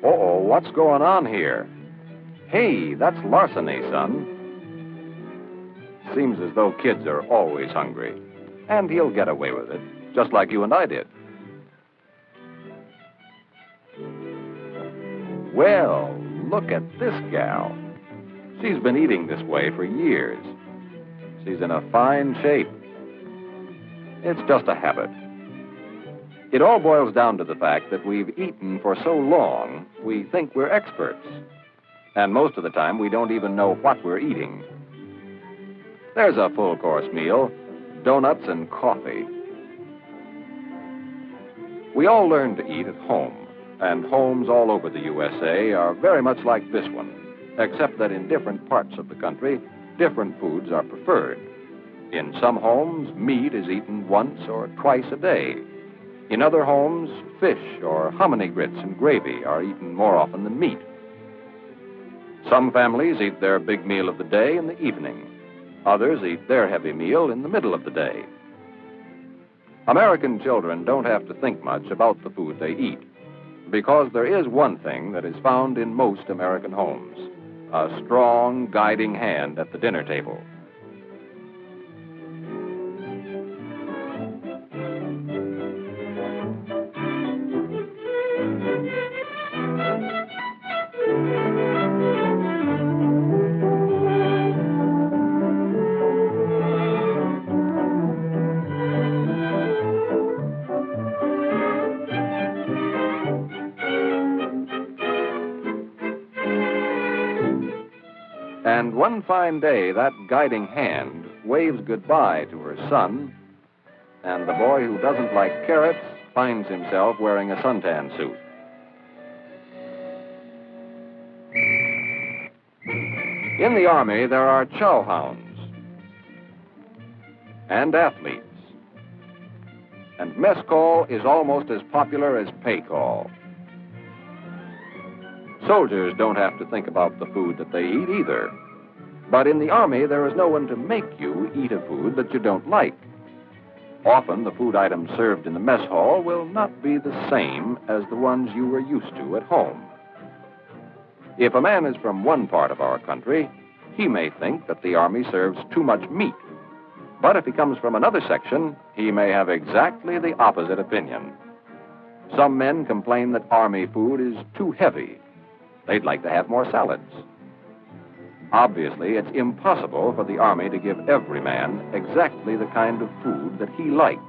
Uh-oh, what's going on here? Hey, that's larceny, son. Seems as though kids are always hungry. And he'll get away with it, just like you and I did. Well, look at this gal. She's been eating this way for years. She's in a fine shape. It's just a habit. It all boils down to the fact that we've eaten for so long, we think we're experts. And most of the time, we don't even know what we're eating. There's a full-course meal, donuts and coffee. We all learn to eat at home, and homes all over the USA are very much like this one, except that in different parts of the country, different foods are preferred. In some homes, meat is eaten once or twice a day. In other homes, fish or hominy grits and gravy are eaten more often than meat. Some families eat their big meal of the day in the evening. Others eat their heavy meal in the middle of the day. American children don't have to think much about the food they eat, because there is one thing that is found in most American homes: a strong guiding hand at the dinner table. And one fine day, that guiding hand waves goodbye to her son, and the boy who doesn't like carrots finds himself wearing a suntan suit. In the Army, there are chow hounds and athletes, and mess call is almost as popular as pay call. Soldiers don't have to think about the food that they eat either. But in the Army, there is no one to make you eat a food that you don't like. Often, the food items served in the mess hall will not be the same as the ones you were used to at home. If a man is from one part of our country, he may think that the Army serves too much meat. But if he comes from another section, he may have exactly the opposite opinion. Some men complain that Army food is too heavy. They'd like to have more salads. Obviously, it's impossible for the Army to give every man exactly the kind of food that he likes.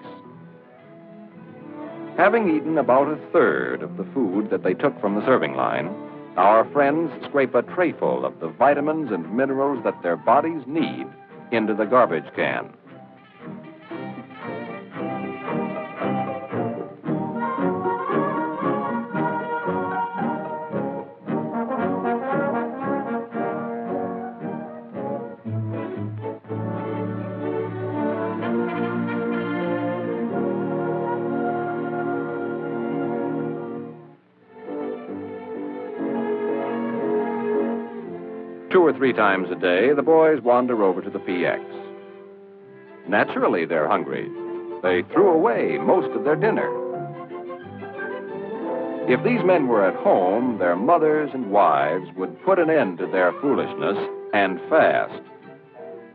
Having eaten about a third of the food that they took from the serving line, our friends scrape a trayful of the vitamins and minerals that their bodies need into the garbage can. Two or three times a day, the boys wander over to the PX. Naturally, they're hungry. They threw away most of their dinner. If these men were at home, their mothers and wives would put an end to their foolishness and fast.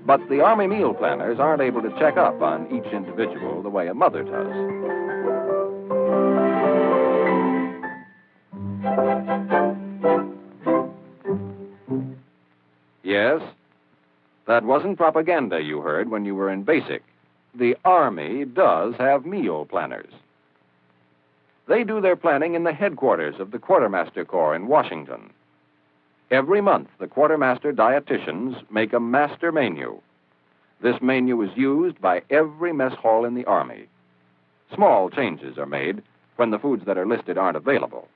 But the Army meal planners aren't able to check up on each individual the way a mother does. Yes, that wasn't propaganda you heard when you were in basic. The Army does have meal planners. They do their planning in the headquarters of the Quartermaster Corps in Washington. Every month, the quartermaster dietitians make a master menu. This menu is used by every mess hall in the Army. Small changes are made when the foods that are listed aren't available.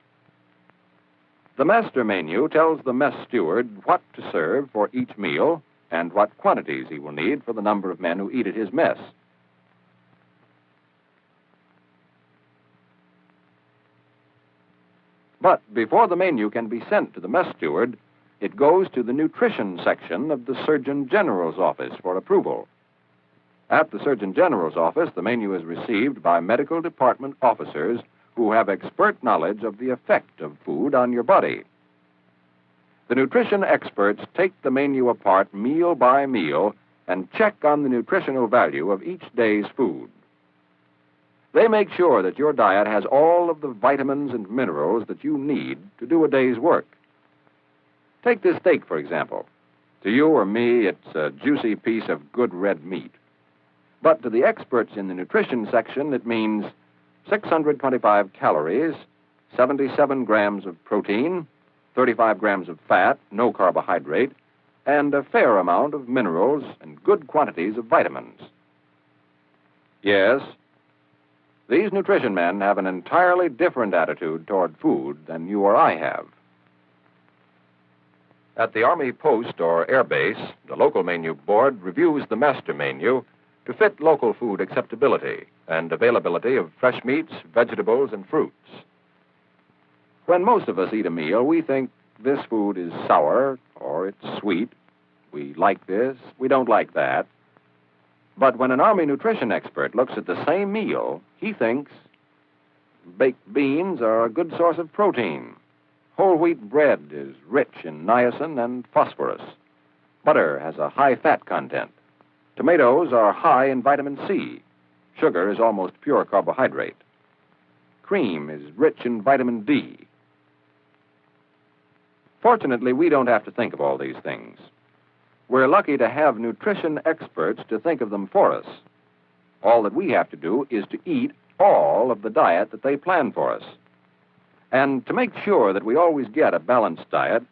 The master menu tells the mess steward what to serve for each meal and what quantities he will need for the number of men who eat at his mess. But before the menu can be sent to the mess steward, it goes to the nutrition section of the Surgeon General's office for approval. At the Surgeon General's office, the menu is received by medical department officers who have expert knowledge of the effect of food on your body. The nutrition experts take the menu apart meal by meal and check on the nutritional value of each day's food. They make sure that your diet has all of the vitamins and minerals that you need to do a day's work. Take this steak, for example. To you or me, it's a juicy piece of good red meat. But to the experts in the nutrition section, it means 625 calories, 77 grams of protein, 35 grams of fat, no carbohydrate, and a fair amount of minerals and good quantities of vitamins. Yes, these nutrition men have an entirely different attitude toward food than you or I have. At the Army post or air base, the local menu board reviews the master menu to fit local food acceptability and availability of fresh meats, vegetables, and fruits. When most of us eat a meal, we think this food is sour or it's sweet. We like this, we don't like that. But when an Army nutrition expert looks at the same meal, he thinks baked beans are a good source of protein. Whole wheat bread is rich in niacin and phosphorus. Butter has a high fat content. Tomatoes are high in vitamin C. Sugar is almost pure carbohydrate. Cream is rich in vitamin D. Fortunately, we don't have to think of all these things. We're lucky to have nutrition experts to think of them for us. All that we have to do is to eat all of the diet that they plan for us. And to make sure that we always get a balanced diet,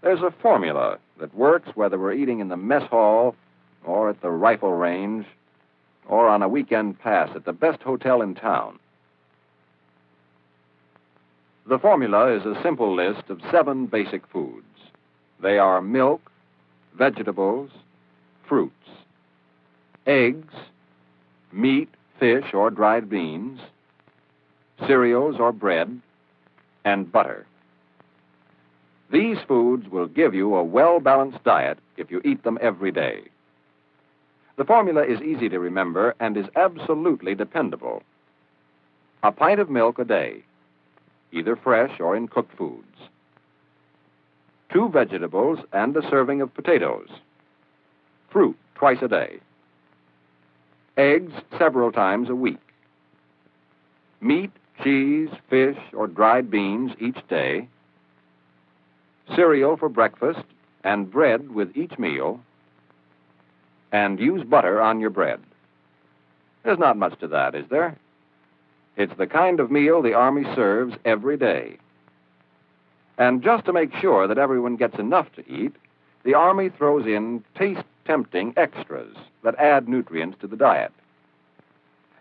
there's a formula that works whether we're eating in the mess hall or at the rifle range or on a weekend pass at the best hotel in town. The formula is a simple list of 7 basic foods. They are milk, vegetables, fruits, eggs, meat, fish, or dried beans, cereals or bread, and butter. These foods will give you a well-balanced diet if you eat them every day. The formula is easy to remember and is absolutely dependable. A pint of milk a day, either fresh or in cooked foods. 2 vegetables and a serving of potatoes. Fruit twice a day. Eggs several times a week. Meat, cheese, fish, or dried beans each day. Cereal for breakfast and bread with each meal. And use butter on your bread. There's not much to that, is there? It's the kind of meal the Army serves every day. And just to make sure that everyone gets enough to eat, the Army throws in taste-tempting extras that add nutrients to the diet.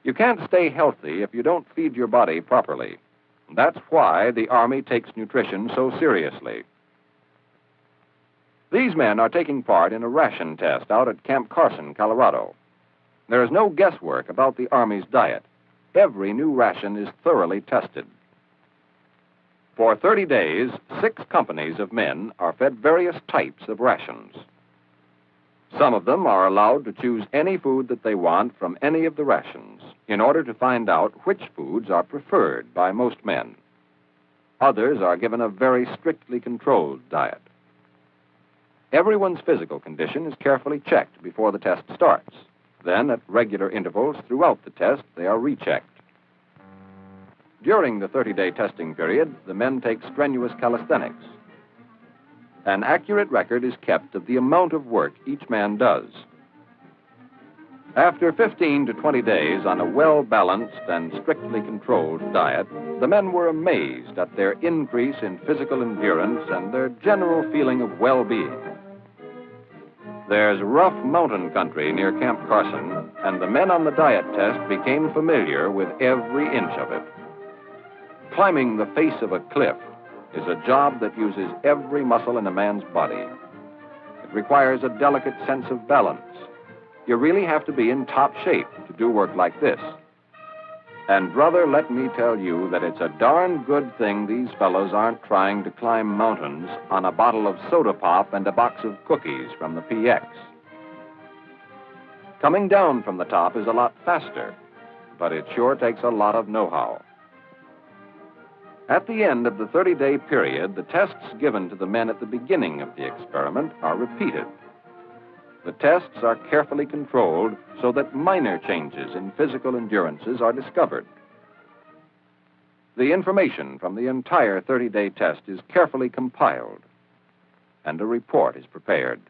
You can't stay healthy if you don't feed your body properly. That's why the Army takes nutrition so seriously. These men are taking part in a ration test out at Camp Carson, Colorado. There is no guesswork about the Army's diet. Every new ration is thoroughly tested. For 30 days, 6 companies of men are fed various types of rations. Some of them are allowed to choose any food that they want from any of the rations in order to find out which foods are preferred by most men. Others are given a very strictly controlled diet. Everyone's physical condition is carefully checked before the test starts. Then, at regular intervals throughout the test, they are rechecked. During the 30-day testing period, the men take strenuous calisthenics. An accurate record is kept of the amount of work each man does. After 15 to 20 days on a well-balanced and strictly controlled diet, the men were amazed at their increase in physical endurance and their general feeling of well-being. There's rough mountain country near Camp Carson, and the men on the diet test became familiar with every inch of it. Climbing the face of a cliff is a job that uses every muscle in a man's body. It requires a delicate sense of balance. You really have to be in top shape to do work like this. And, brother, let me tell you that it's a darn good thing these fellows aren't trying to climb mountains on a bottle of soda pop and a box of cookies from the PX. Coming down from the top is a lot faster, but it sure takes a lot of know-how. At the end of the 30-day period, the tests given to the men at the beginning of the experiment are repeated. The tests are carefully controlled so that minor changes in physical endurances are discovered. The information from the entire 30-day test is carefully compiled, and a report is prepared.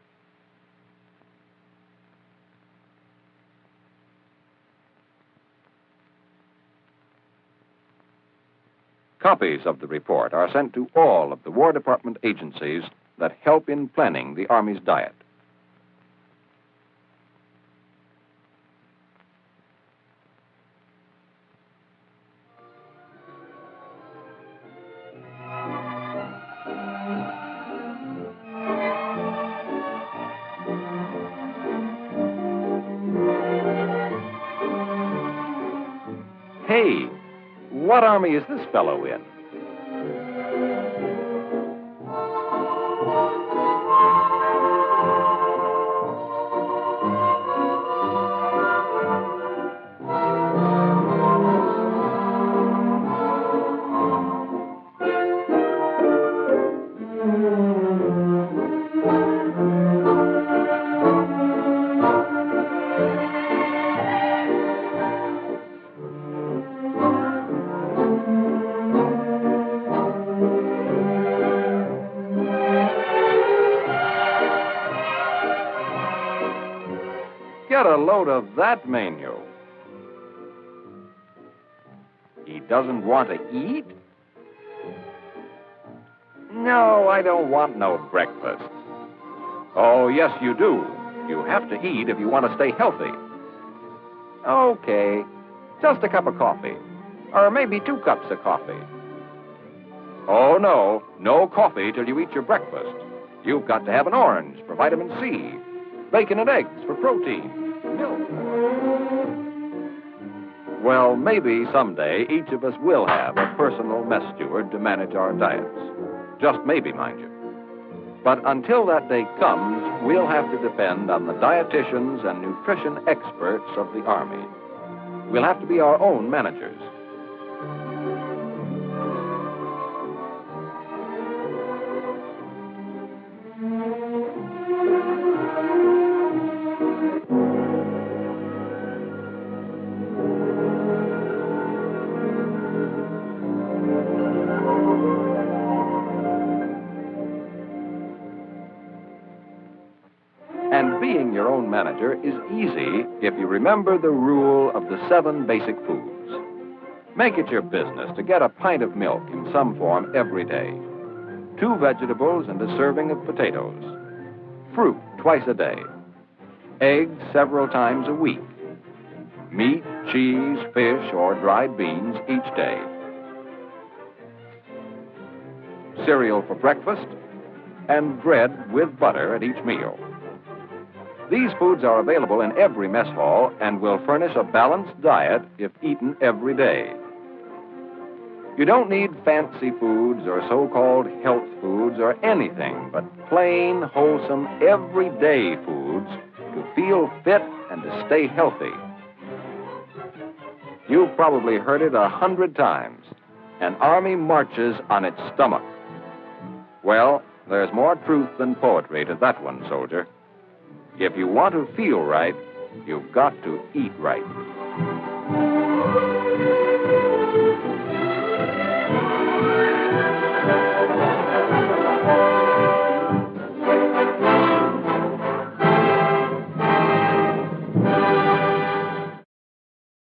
Copies of the report are sent to all of the War Department agencies that help in planning the Army's diet. Hey, what army is this fellow in? Get a load of that menu. He doesn't want to eat? No, I don't want no breakfast. Oh, yes, you do. You have to eat if you want to stay healthy. Okay, just a cup of coffee. Or maybe 2 cups of coffee. Oh, no, no coffee till you eat your breakfast. You've got to have an orange for vitamin C, bacon and eggs for protein, milk. Well, maybe someday each of us will have a personal mess steward to manage our diets. Just maybe, mind you. But until that day comes, we'll have to depend on the dietitians and nutrition experts of the Army. We'll have to be our own managers. And being your own manager is easy if you remember the rule of the 7 basic foods. Make it your business to get a pint of milk in some form every day, 2 vegetables and a serving of potatoes, fruit twice a day, eggs several times a week, meat, cheese, fish, or dried beans each day, cereal for breakfast, and bread with butter at each meal. These foods are available in every mess hall and will furnish a balanced diet if eaten every day. You don't need fancy foods or so-called health foods or anything but plain, wholesome, everyday foods to feel fit and to stay healthy. You've probably heard it 100 times. An army marches on its stomach. Well, there's more truth than poetry to that one, soldier. If you want to feel right, you've got to eat right.